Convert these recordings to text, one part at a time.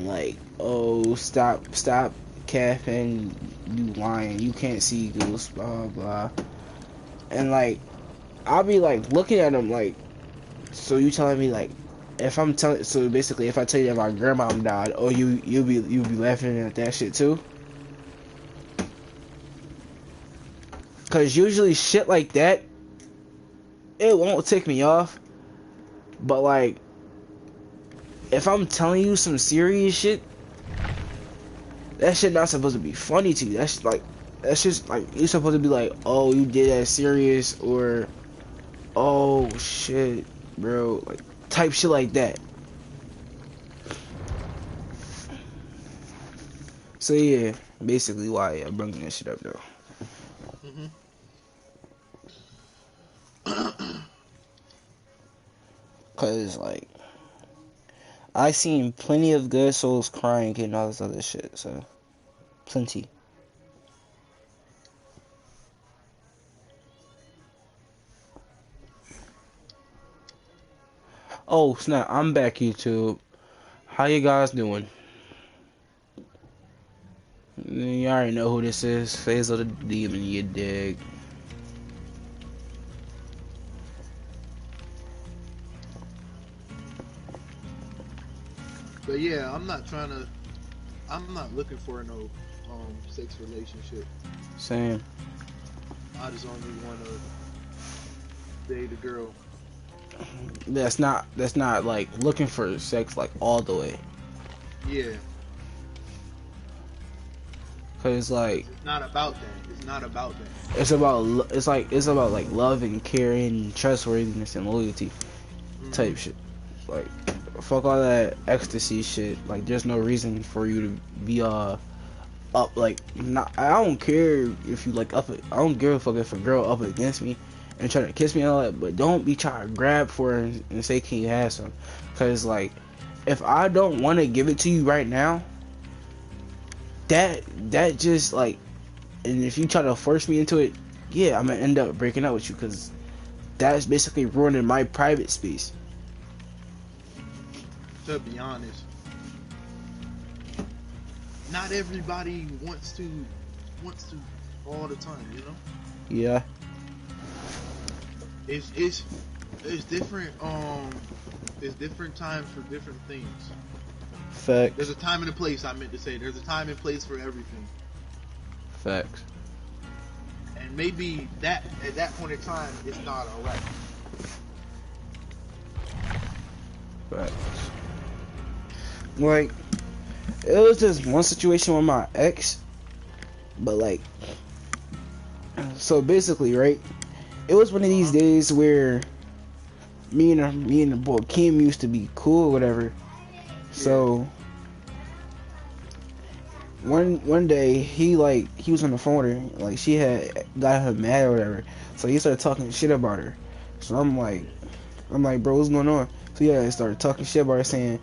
them like, oh, stop capping, you lying, you can't see ghosts, blah blah. And like, I'll be like looking at them like, so you telling me like, if I'm telling, so basically if I tell you that my grandma died, oh, you'll be laughing at that shit too? Cause usually shit like that, it won't tick me off. But like, if I'm telling you some serious shit, that shit not supposed to be funny to you. That's just like, you're supposed to be like, oh, you did that serious, or oh shit, bro, like type shit like that. So yeah, basically why I'm bringing this shit up though. Cause like, I seen plenty of good souls crying and all this other shit, so plenty. Oh snap, I'm back YouTube. How you guys doing? You already know who this is. Phase of the Demon, you dig. But yeah, I'm not looking for no sex relationship. Same. I just only want to date a girl. That's not like looking for sex like all the way. Yeah. Cause like, It's not about that. It's not about that. it's about like love and caring, trustworthiness and loyalty type shit. Like, fuck all that ecstasy shit. Like, there's no reason for you to be up like, not. I don't care if you like up. I don't give a fuck if a girl up against me and try to kiss me and all that, but don't be trying to grab for her and say, can you have some? Cause like, if I don't want to give it to you right now, that just like, and if you try to force me into it, yeah, I'm gonna end up breaking up with you, cause that's basically ruining my private space. To be honest, not everybody wants to all the time, you know? Yeah. It's different it's different times for different things. Facts. There's a time and a place, I meant to say. There's a time and place for everything. Facts. And maybe that at that point in time it's not alright. Facts. Like, it was just one situation with my ex, but like, so basically, right, it was one of these days where me and the boy Kim used to be cool or whatever. So one day he was on the phone with her, like she had got her mad or whatever, so he started talking shit about her. So I'm like, bro, what's going on? So yeah, I started talking shit about her, saying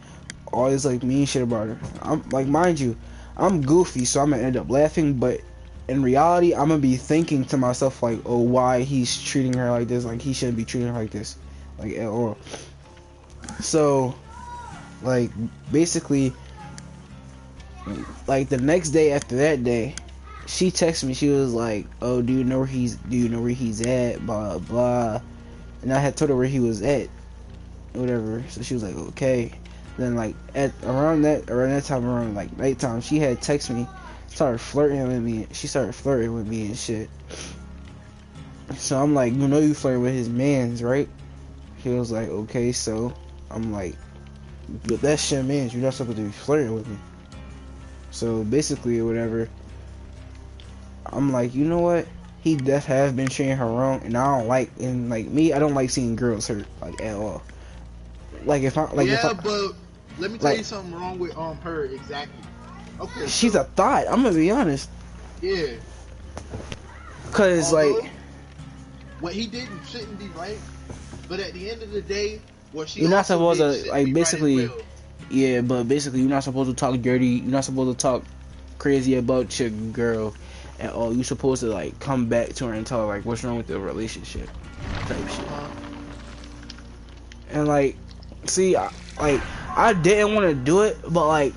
all this like mean shit about her. I'm like, mind you, I'm goofy, so I'm gonna end up laughing, but in reality, I'm gonna be thinking to myself like, oh, why he's treating her like this? Like, he shouldn't be treating her like this, like, at all. So, like, basically, like the next day after that day, she texted me. She was like, oh, do you know where he's at? Blah blah. And I had told her where he was at, whatever. So she was like, okay. Then like around that time, around like nighttime, she had texted me, started flirting with me. She started flirting with me and shit. So I'm like, you know, you flirting with his mans, right? He was like, okay. So I'm like, but that's your mans. You're not supposed to be flirting with me. So basically, or whatever. I'm like, you know what? He def have been treating her wrong, and I don't like, and like me, I don't like seeing girls hurt, like, at all. Like, if I, like, yeah, if I, but let me tell you something wrong with her exactly. Okay, she's a thought. I'm gonna be honest. Yeah. Cause like, what he did shouldn't be right, but at the end of the day, what she you're not supposed to like basically, right, yeah, but basically you're not supposed to talk dirty. You're not supposed to talk crazy about your girl at all. You're supposed to like come back to her and tell her like what's wrong with the relationship, type shit. And like, see, I didn't want to do it, but like,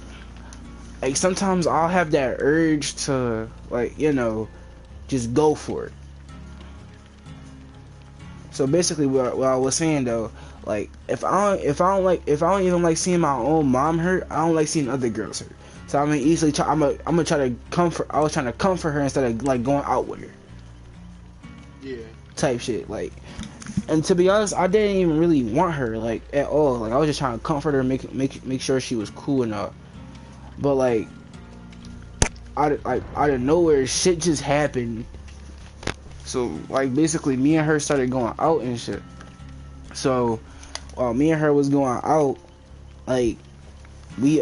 like sometimes I'll have that urge to like, you know, just go for it. So basically, what I was saying though, like if I don't even like seeing my own mom hurt, I don't like seeing other girls hurt. So I'm gonna easily try. I'm gonna try to comfort. I was trying to comfort her instead of like going out with her. Yeah. Type shit like. And to be honest, I didn't even really want her like at all. Like I was just trying to comfort her, make sure she was cool and all. But like, out of nowhere, shit just happened. So like basically, me and her started going out and shit. So while me and her was going out, like we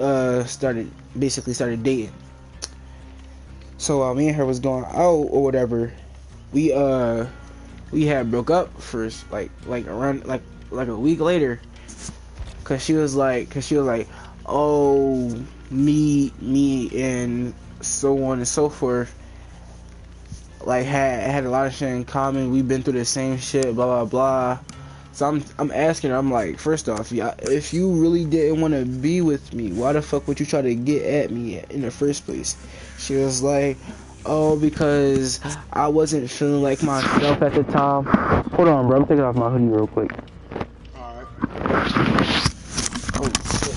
started dating. So while me and her was going out or whatever, we had broke up first, like around like a week later, cause she was like, oh, me and so on and so forth, like had a lot of shit in common. We've been through the same shit, blah blah blah. So I'm asking her, I'm like, first off, yeah, if you really didn't want to be with me, why the fuck would you try to get at me in the first place? She was like, oh, because I wasn't feeling like myself at the time. Hold on, bro. I'm taking off my hoodie real quick. Alright. Oh, shit.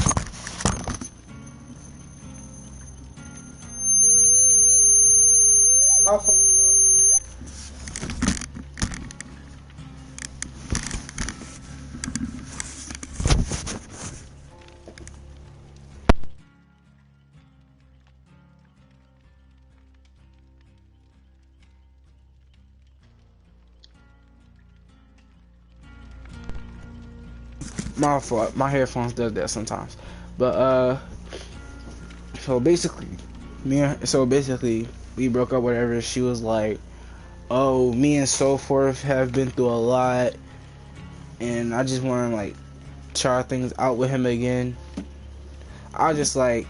My fault. My headphones does that sometimes. But so basically, we broke up. Whatever. She was like, "Oh, me and so forth have been through a lot, and I just want to like try things out with him again." I was just like,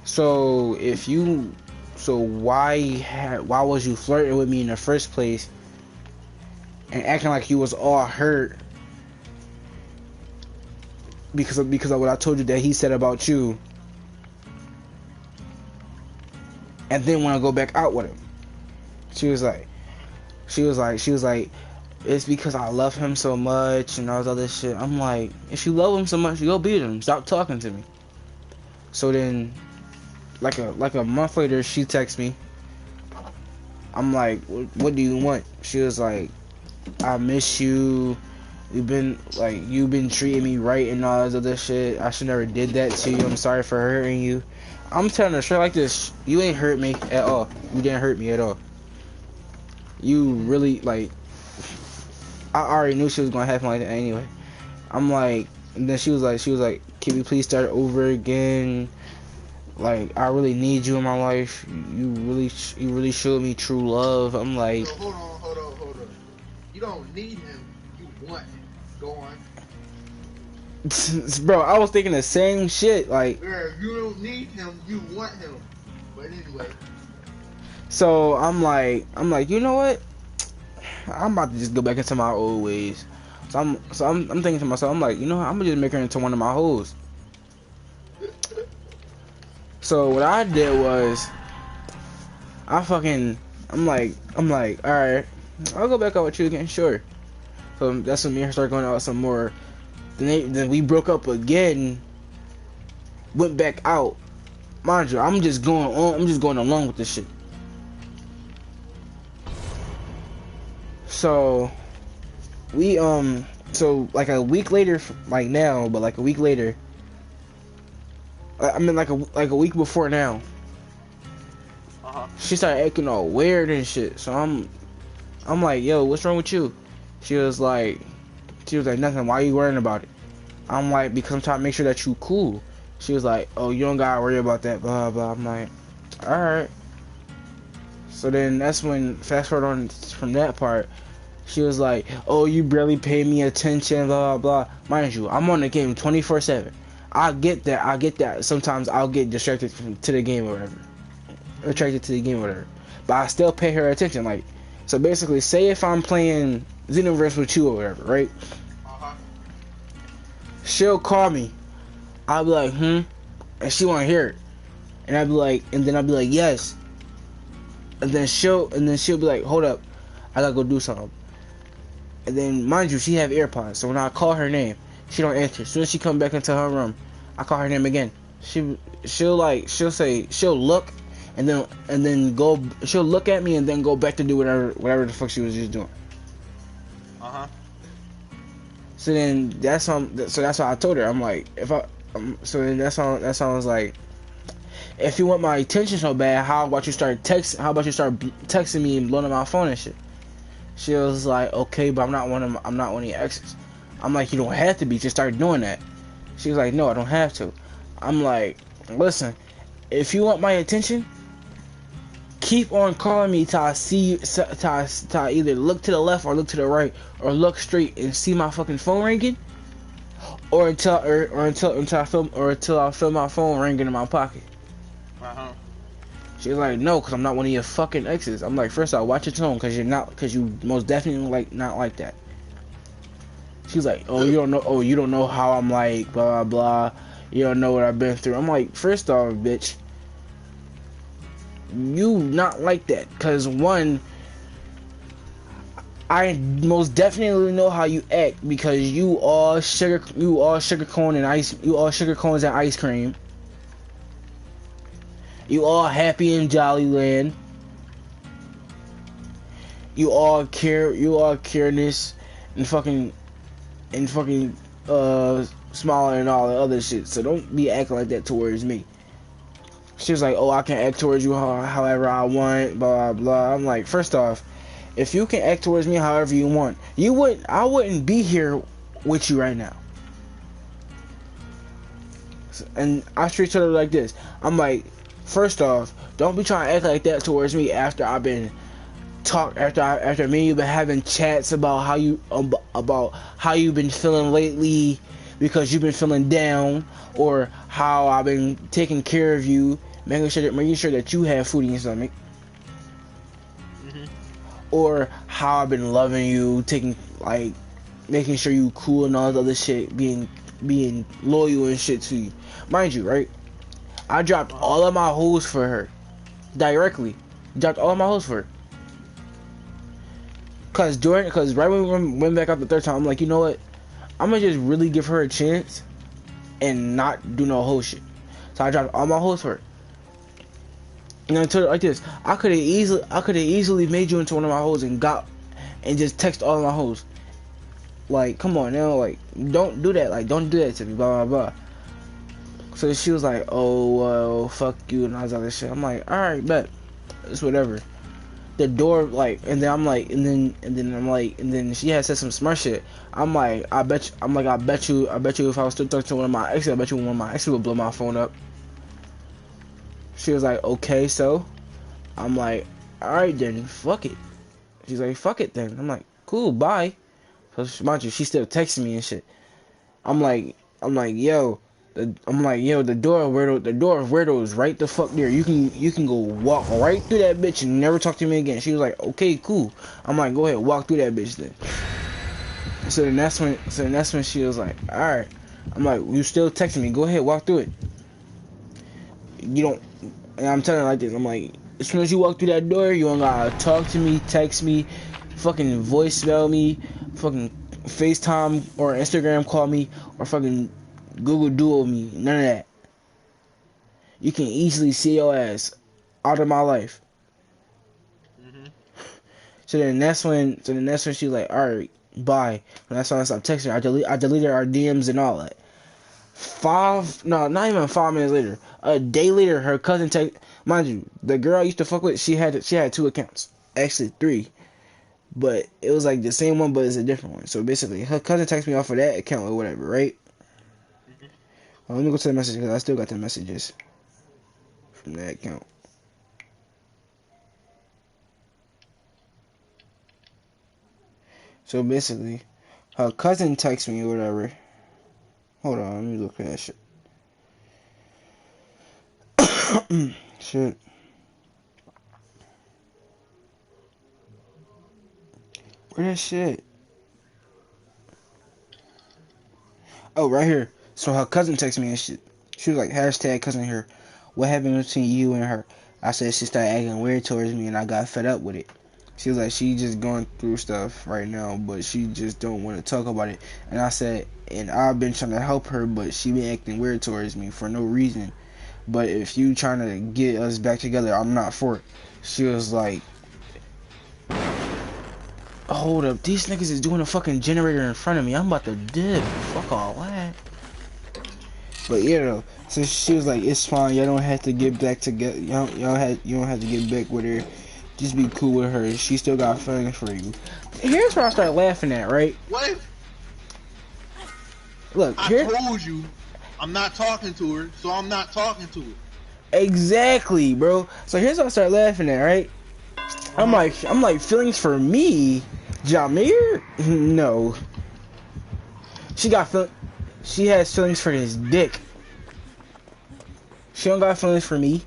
so why was you flirting with me in the first place and acting like you was all hurt because of what I told you that he said about you, and then want to go back out with him? She was like, it's because I love him so much and all this other shit. I'm like, if you love him so much, you go beat him. Stop talking to me. So then, like a month later, she texts me. I'm like, what do you want? She was like, I miss you. You've been treating me right and all this other shit. I should never did that to you. I'm sorry for hurting you. I'm telling her straight like this. You ain't hurt me at all. You didn't hurt me at all. You really like. I already knew she was gonna happen like that anyway. I'm like, and then she was like, can we please start over again? Like, I really need you in my life. You really showed me true love. I'm like, So hold on. You don't need him. You want him. Go on. bro, I was thinking the same shit. Like, Yeah, you don't need him. You want him. But anyway. so I'm like, you know what? I'm about to just go back into my old ways. So I'm thinking to myself, I'm like, you know what? I'm gonna just make her into one of my hoes. So what I did was, I'm like, all right, I'll go back out with you again, sure. So that's when me and her started going out some more. Then we broke up again. Went back out. Mind you, I'm just going along with this shit. So we so like a week later, like now, but like a week later. I mean like a week before now. She started acting all weird and shit. So I'm like, yo, what's wrong with you? She was like, nothing. Why are you worrying about it? I'm like, because I'm trying to make sure that you cool. She was like, oh, you don't gotta worry about that, blah blah. I'm like, all right. So then that's when, fast forward on from that part, she was like, oh, you barely pay me attention, blah blah blah. Mind you, I'm on the game 24/7. I get that. Sometimes I'll get distracted to the game or whatever, attracted to the game or whatever. But I still pay her attention. Like, so basically, say if I'm playing Xenoverse with you or whatever, right? She'll call me. I'll be like, and she won't hear it. and then I'd be like, yes, and then she'll be like, hold up, I gotta go do something. And then, mind you, she have AirPods, so when I call her name, she don't answer. As soon as she come back into her room, I call her name again. She'll look, and then go. She'll look at me and then go back to do whatever the fuck she was just doing. So then that's why I told her, I'm like, so then that's why I was like, if you want my attention so bad, how about you start texting me and blowing up my phone and shit. She was like, okay, but I'm not one of your exes. I'm like, you don't have to be, just start doing that. She was like, no, I don't have to. I'm like, listen, if you want my attention, keep on calling me till I see you, till I either look to the left or look to the right or look straight and see my fucking phone ringing, or until I feel my phone ringing in my pocket. She was like, no, because I'm not one of your fucking exes. I'm like, first off, watch your tone, because you most definitely not like that. She's like, oh, you don't know how I'm like, blah, blah, blah. You don't know what I've been through. I'm like, first off, bitch, you not like that, because one, I most definitely know how you act, because you all sugar cones and ice cream. You all happy in Jollyland. You all careness and fucking smiling and all the other shit. So don't be acting like that towards me. She was like, oh, I can act towards you however I want, blah, blah, blah. I'm like, first off, if you can act towards me however you want, I wouldn't be here with you right now. And I straight told her like this. I'm like, first off, don't be trying to act like that towards me after I've been after me and you've been having chats about how you've been feeling lately because you've been feeling down, or how I've been taking care of you, making sure that you have food in your stomach, or how I've been loving you, making sure you cool and all that other shit, being loyal and shit to you. Mind you, right? I dropped all of my hoes for her. Directly. Dropped all of my hoes for her. Cause right when we went back up the third time, I'm like, you know what? I'm gonna just really give her a chance and not do no whole shit. So I dropped all my hoes for her. And I told her like this, I could have easily made you into one of my hoes and just text all of my hoes. Like, come on now, like, don't do that. Like, don't do that to me, blah, blah, blah. So she was like, oh, well, fuck you, and all this other shit. I'm like, alright, bet. It's whatever. The door, like, and then I'm like, and then she had said some smart shit. I'm like, I bet you if I was still talking to one of my exes, I bet you one of my exes would blow my phone up. She was like, okay, so? I'm like, alright then, fuck it. She's like, fuck it then. I'm like, cool, bye. So, mind you, she's still texting me and shit. I'm like, yo, the door of weirdo is right the fuck there. You can go walk right through that bitch and never talk to me again. She was like, okay, cool. I'm like, go ahead, walk through that bitch then. So then that's when she was like, alright. I'm like, you still texting me, go ahead, walk through it. You don't, and I'm telling her like this, I'm like, as soon as you walk through that door, you don't gotta talk to me, text me, fucking voicemail me, fucking FaceTime or Instagram call me, or fucking Google Duo me, none of that. You can easily see your ass out of my life. So then that's when she was like, alright, bye. And that's when I stopped texting her. I deleted our DMs and all that. Not even 5 minutes later, a day later, her cousin text. Mind you, the girl I used to fuck with, she had 2 accounts, actually 3, but it was like the same one, but it's a different one. So basically, her cousin texted me off of that account or whatever, right? Well, let me go to the message because I still got the messages from that account. So basically, her cousin texted me or whatever. Hold on, let me look at that shit. Shit. Where that shit? Oh, right here. So her cousin texted me and shit. She was like, hashtag cousin here. what happened between you and her? I said she started acting weird towards me and I got fed up with it. She was like, she just going through stuff right now, but she just don't want to talk about it. And I said, and I've been trying to help her, but she been acting weird towards me for no reason. But if you trying to get us back together, I'm not for it. She was like, hold up, these niggas is doing a fucking generator in front of me. I'm about to dip. Fuck all that. But yeah, though, so she was like, it's fine. Y'all don't have to get back together. You don't have to get back with her. Just be cool with her. She still got feelings for you. Here's where I start laughing at, right? What? Look, I told you I'm not talking to her, so I'm not talking to her. Exactly, bro. So here's what I start laughing at, right? I'm like, feelings for me, Jameer? No. She has feelings for this dick. She don't got feelings for me.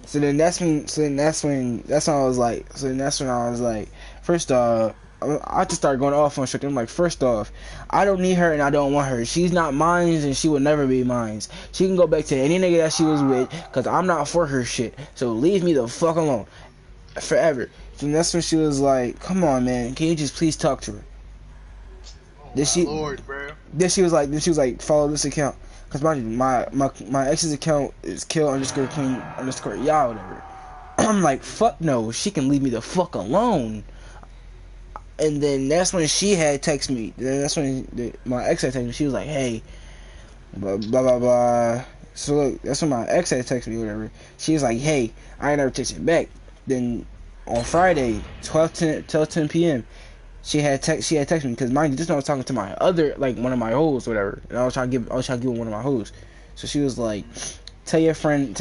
So then that's when I was like, first off, I just started going off on shit. I'm like, first off, I don't need her and I don't want her. She's not mine and she will never be mine. She can go back to any nigga that she was with, cause I'm not for her shit. So leave me the fuck alone, forever. And that's when she was like, come on, man, can you just please talk to her? Lord, bro. Then she was like, follow this account. Cause my ex's account is kill_clean_y'all whatever. I'm like, fuck no, she can leave me the fuck alone. And then that's when she had text me. Then that's when my ex had text me. She was like, hey, blah blah blah blah. So look, that's when my ex had text me whatever. She was like, hey, I ain't never texted back. Then on Friday, 12:10 p.m. She had text me because mind you, just know I was talking to my other, like one of my hoes, whatever, and I was trying to give her one of my hoes. So she was like, tell your ex-girlfriend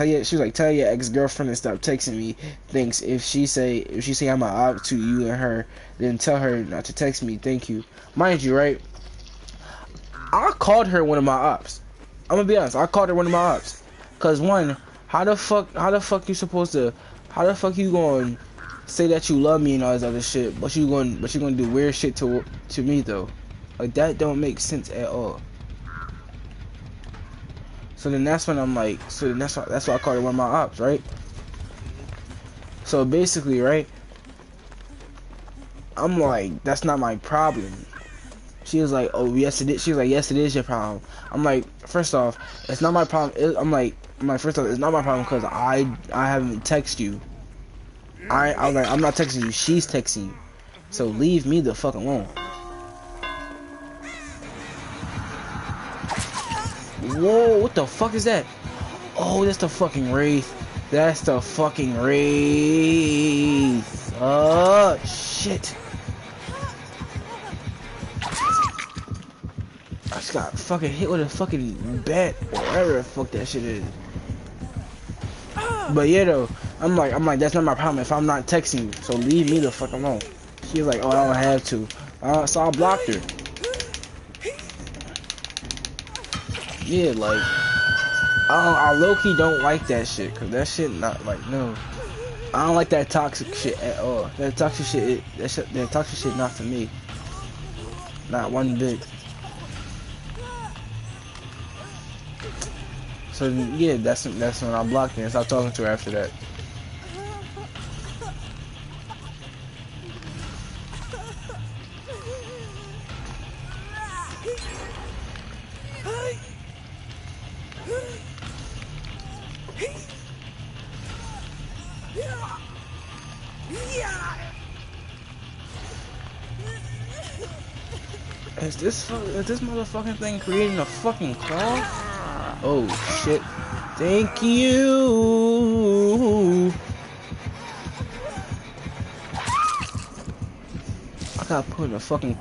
and stop texting me. Thanks. If she say I'm out to you and her, then tell her not to text me. Thank you. Mind you, right? I called her one of my ops. I'm gonna be honest. I called her one of my ops. Cause one, how the fuck you going say that you love me and all this other shit, but you gonna do weird shit to me though? Like that don't make sense at all. So then that's when I'm like, that's why I called her one of my ops, right? So basically, right, I'm like, that's not my problem. She was like, oh yes it is. She was like, yes it is your problem. I'm like, first off, it's not my problem. I'm like, first off, it's not my problem because I haven't texted you. I was like, I'm not texting you, she's texting you. So leave me the fuck alone. Whoa, what the fuck is that? Oh, that's the fucking Wraith. That's the fucking Wraith. Oh, shit. I just got fucking hit with a fucking bat, or whatever the fuck that shit is. But yeah, though, I'm like, that's not my problem if I'm not texting you. So leave me the fuck alone. She was like, oh, I don't have to. So I blocked her. Yeah, like, I low-key don't like that shit, cause that shit not like, no. I don't like that toxic shit at all. That toxic shit not for me. Not one bit. So yeah, that's when I blocked her and stopped talking to her after that. Is this motherfucking thing creating a fucking claw? Oh shit. Thank you. I gotta put in a fucking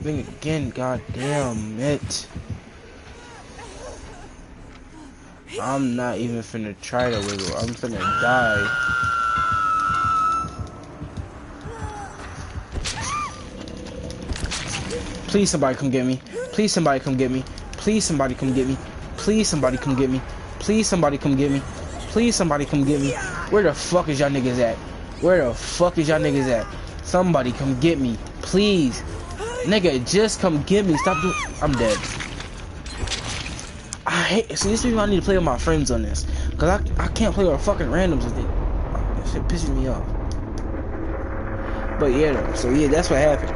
thing again, god damn it. I'm not even finna try to wiggle. I'm finna die. Please somebody come get me. Please somebody come get me. Please somebody come get me. Please somebody come get me. Please somebody come get me. Please somebody come get me. Where the fuck is y'all niggas at? Where the fuck is y'all niggas at? Somebody come get me. Please. Nigga, just come get me. Stop doing. I'm dead. I hate. See, this is why I need to play with my friends on this, cause I can't play with fucking randoms with it. That shit pisses me off. But yeah, though. So yeah, that's what happened.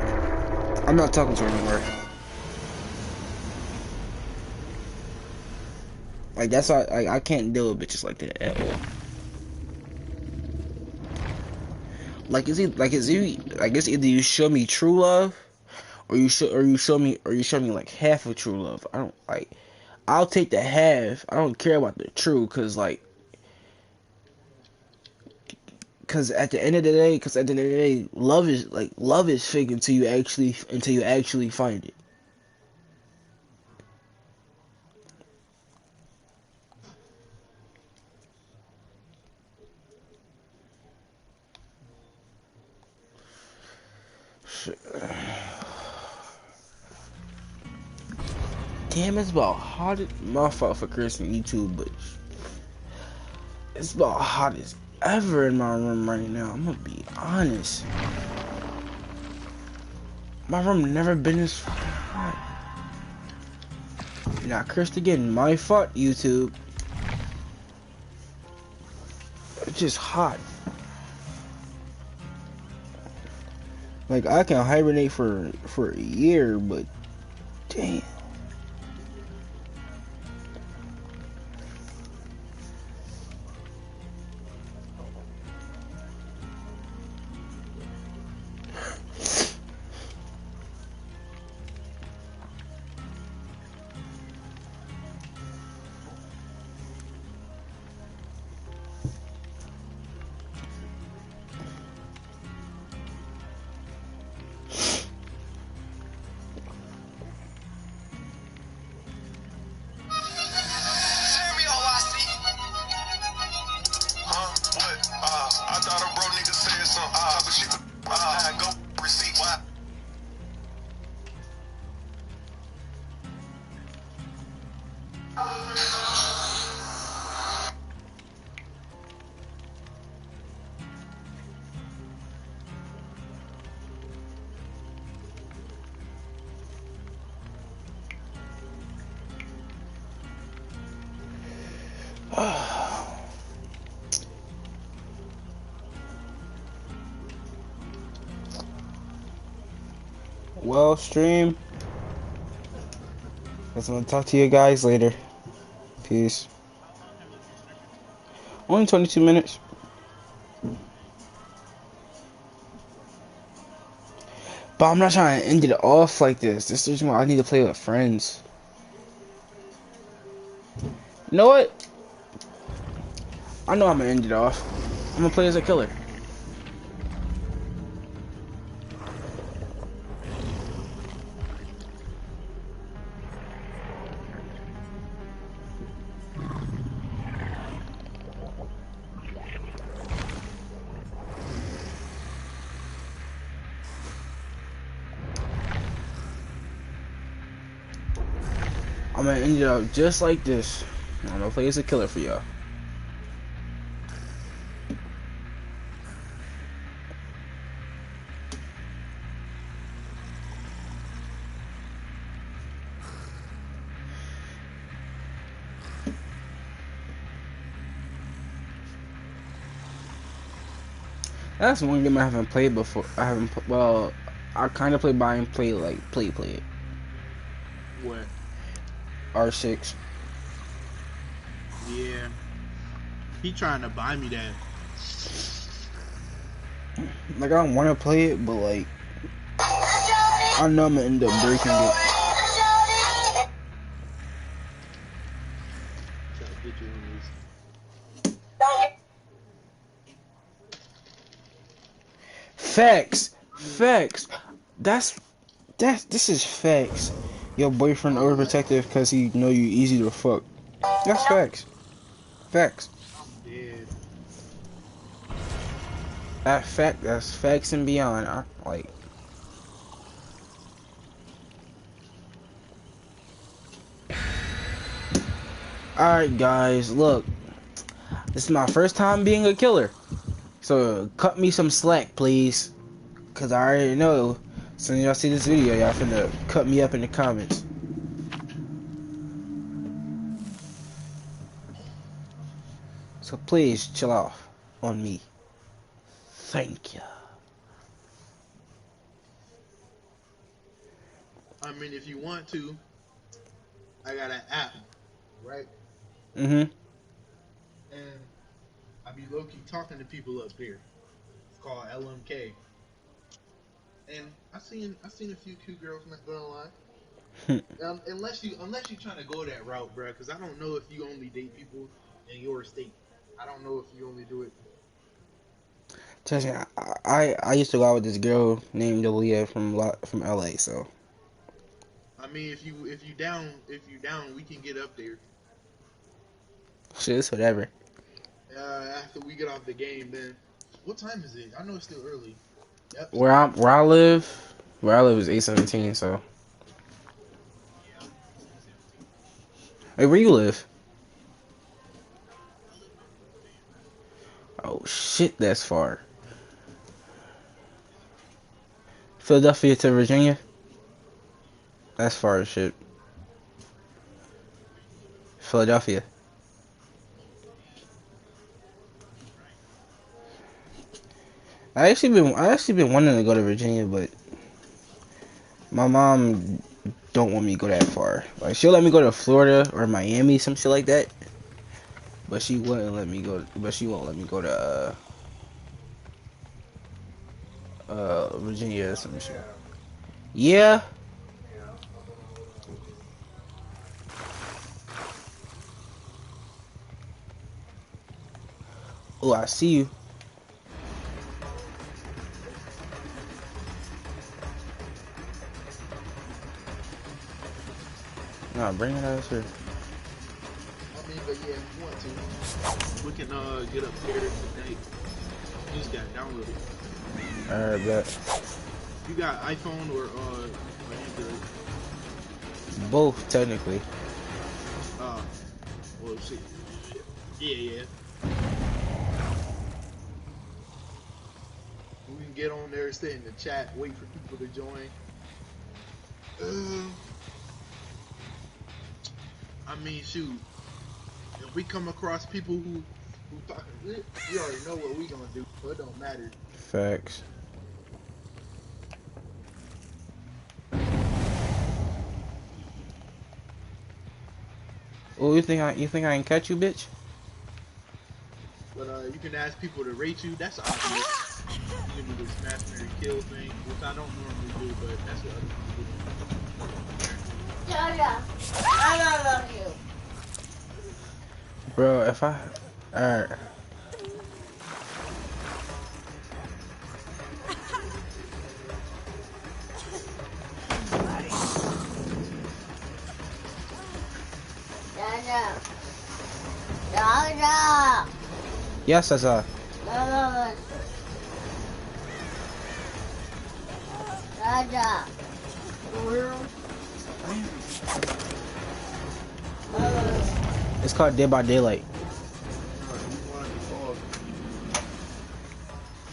I'm not talking to her anymore. Like that's why I can't deal with bitches like that at all. Like it's either you show me true love, or you show me like half of true love. I don't like. I'll take the half. I don't care about the true, cause at the end of the day, love is fake until you actually find it. Damn, it's about hot. My fault for cursing YouTube, but it's about hot as ever in my room right now. I'm gonna be honest. My room never been this fucking hot. And I cursed again. My fault, YouTube. It's just hot. Like I can hibernate for a year, but damn. Well, stream. Guess I'm gonna talk to you guys later. Peace. Only 22 minutes. But I'm not trying to end it off like this. This is why I need to play with friends. You know what? I know I'm gonna end it off. I'm gonna play as a killer. I'm gonna end it up just like this. I'm gonna play as a killer for y'all. That's one game I haven't played before. Well, I kind of played by and play it. What? R6. Yeah. He trying to buy me that. Like, I don't want to play it, but like, I know I'm gonna end up breaking it. Facts. This is facts. Your boyfriend overprotective because he know you easy to fuck. That's facts. Facts. Yeah. That's facts and beyond. Like. Alright guys, look. This is my first time being a killer. So cut me some slack, please. Cause I already know as soon as y'all see this video, y'all finna cut me up in the comments. So please chill off on me. Thank you. I mean, if you want to, I got an app, right? Mm-hmm. And I be low key talking to people up there. It's called LMK. And I seen a few cute girls. Not gonna lie. Unless you trying to go that route, bro. Because I don't know if you only date people in your state. I don't know if you only do it. Trust me, I used to go out with this girl named Aaliyah from LA. So I mean, if you down, we can get up there. shit, it's whatever. After we get off the game, then what time is it? I know it's still early. Yep. Where I live is 8:17. So hey, where you live? Oh shit, that's far. Philadelphia to Virginia. That's far as shit. Philadelphia. I actually been wanting to go to Virginia, but my mom don't want me to go that far. Like she'll let me go to Florida or Miami, some shit like that. But she wouldn't let me go. But she won't let me go to Virginia or some shit. Yeah. Oh, I see you. Nah, bring it out here. I mean, but yeah, if you want to, we can get up there tonight. You just got downloaded. Alright, bet. You got iPhone or Android? Both technically. Well, shit. Yeah. We can get on there, stay in the chat, wait for people to join. I mean, shoot. If we come across people who talking shit, we already know what we gonna do, so it don't matter. Facts. Oh, you think I can catch you, bitch? But you can ask people to rate you. That's obvious. You can do the smash, marry, kill thing, which I don't normally do, but that's what other people do. Jaja, I love you. Bro, if I... Alright. Jaja. Jaja. Yes, that's all. Jaja. It's called Dead by Daylight.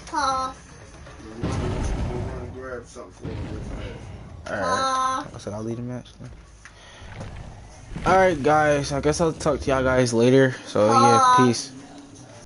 Pa. Grab something for him. Alright. So I'll lead the match. Alright, guys. I guess I'll talk to y'all guys later. So, yeah, peace.